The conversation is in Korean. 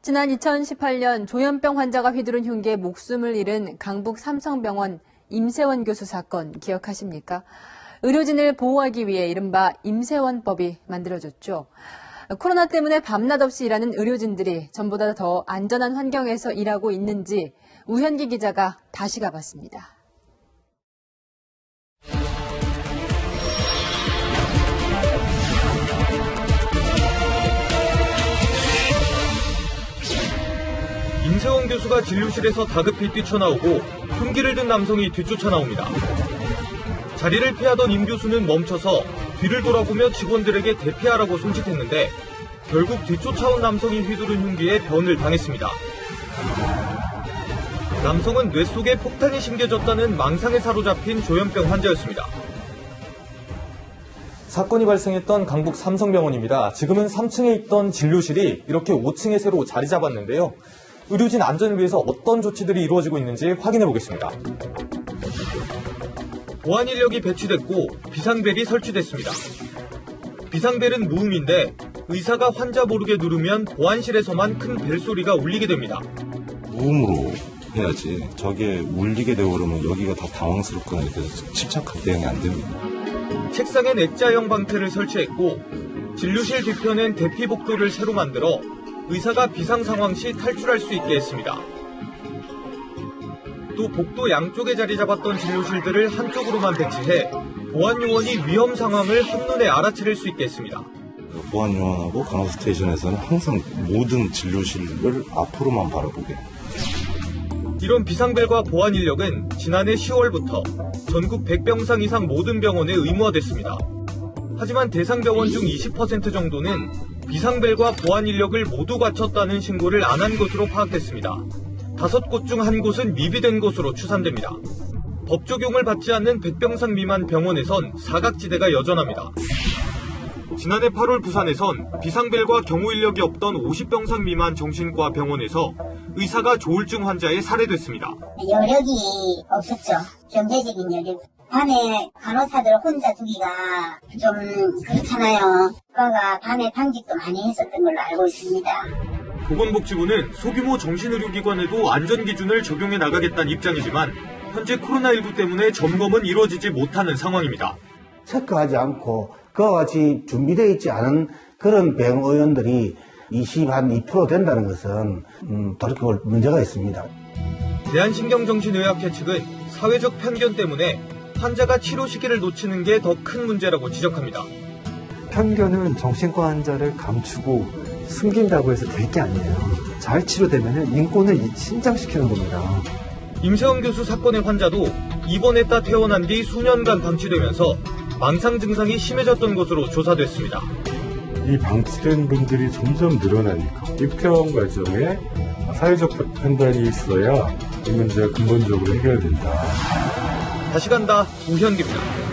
지난 2018년 조현병 환자가 휘두른 흉기에 목숨을 잃은 강북 삼성병원 임세원 교수 사건 기억하십니까? 의료진을 보호하기 위해 이른바 임세원법이 만들어졌죠. 코로나 때문에 밤낮 없이 일하는 의료진들이 전보다 더 안전한 환경에서 일하고 있는지 우현기 기자가 다시 가봤습니다. 임세원 교수가 진료실에서 다급히 뛰쳐나오고 흉기를 든 남성이 뒤쫓아 나옵니다. 자리를 피하던 임 교수는 멈춰서 뒤를 돌아보며 직원들에게 대피하라고 손짓했는데 결국 뒤쫓아온 남성이 휘두른 흉기에 변을 당했습니다. 남성은 뇌 속에 폭탄이 심겨졌다는 망상에 사로잡힌 조현병 환자였습니다. 사건이 발생했던 강북 삼성병원입니다. 지금은 3층에 있던 진료실이 이렇게 5층에 새로 자리 잡았는데요. 의료진 안전을 위해서 어떤 조치들이 이루어지고 있는지 확인해 보겠습니다. 보안 인력이 배치됐고 비상벨이 설치됐습니다. 비상벨은 무음인데 의사가 환자 모르게 누르면 보안실에서만 큰 벨소리가 울리게 됩니다. 무음으로 해야지. 저게 울리게 되고 그러면 여기가 다 당황스럽거나 이렇게 침착하게 대응이 안 됩니다. 책상엔 액자형 방패를 설치했고 진료실 뒤편엔 대피 복도를 새로 만들어 의사가 비상 상황 시 탈출할 수 있게 했습니다. 또 복도 양쪽에 자리 잡았던 진료실들을 한쪽으로만 배치해 보안 요원이 위험 상황을 한눈에 알아차릴 수 있게 했습니다. 보안 요원하고 간호사 스테이션에서는 항상 모든 진료실을 앞으로만 바라보게. 이런 비상벨과 보안 인력은 지난해 10월부터 전국 100병상 이상 모든 병원에 의무화됐습니다. 하지만 대상 병원 중 20% 정도는 비상벨과 보안 인력을 모두 갖췄다는 신고를 안 한 것으로 파악됐습니다. 5곳 중 1곳은 미비된 것으로 추산됩니다. 법 적용을 받지 않는 100병상 미만 병원에선 사각지대가 여전합니다. 지난해 8월 부산에선 비상벨과 경호 인력이 없던 50병상 미만 정신과 병원에서 의사가 조울증 환자에 살해됐습니다. 여력이 없었죠. 경제적인 여력. 밤에 간호사들 혼자 두기가 좀 그렇잖아요. 국가가 밤에 당직도 많이 했었던 걸로 알고 있습니다. 보건복지부는 소규모 정신의료기관에도 안전기준을 적용해 나가겠다는 입장이지만 현재 코로나19 때문에 점검은 이루어지지 못하는 상황입니다. 체크하지 않고 그와 같이 준비되어 있지 않은 그런 병의원들이 2% 된다는 것은 돌이켜볼 문제가 있습니다. 대한신경정신의학회 측은 사회적 편견 때문에 환자가 치료 시기를 놓치는 게 더 큰 문제라고 지적합니다. 편견은 정신과 환자를 감추고 숨긴다고 해서 될 게 아니에요. 잘 치료되면 인권을 신장시키는 겁니다. 임세원 교수 사건의 환자도 입원했다 퇴원한 뒤 수년간 방치되면서 망상 증상이 심해졌던 것으로 조사됐습니다. 이 방치된 분들이 점점 늘어나니까 입원 과정에 사회적 판단이 있어야 이 문제가 근본적으로 해결된다. 다시 간다 우현기입니다.